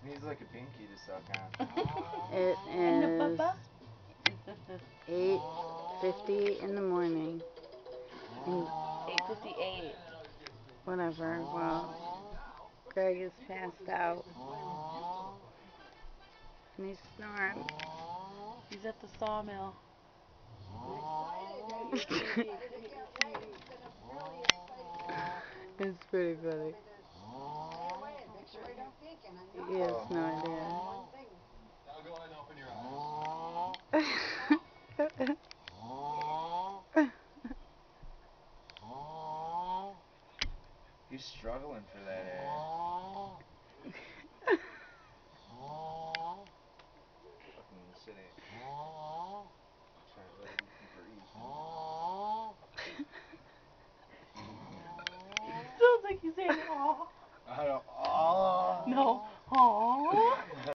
He's like a pinky to suck on. It is 8:50 in the morning. And 8:58. whatever. Well, Greg is passed out and he's snoring. He's at the sawmill. It's pretty funny. He has no idea. He's struggling for that air. Fucking sitting. Trying to let him breathe. Sounds like he's saying, "Aw." I don't. Oh. No. Aw.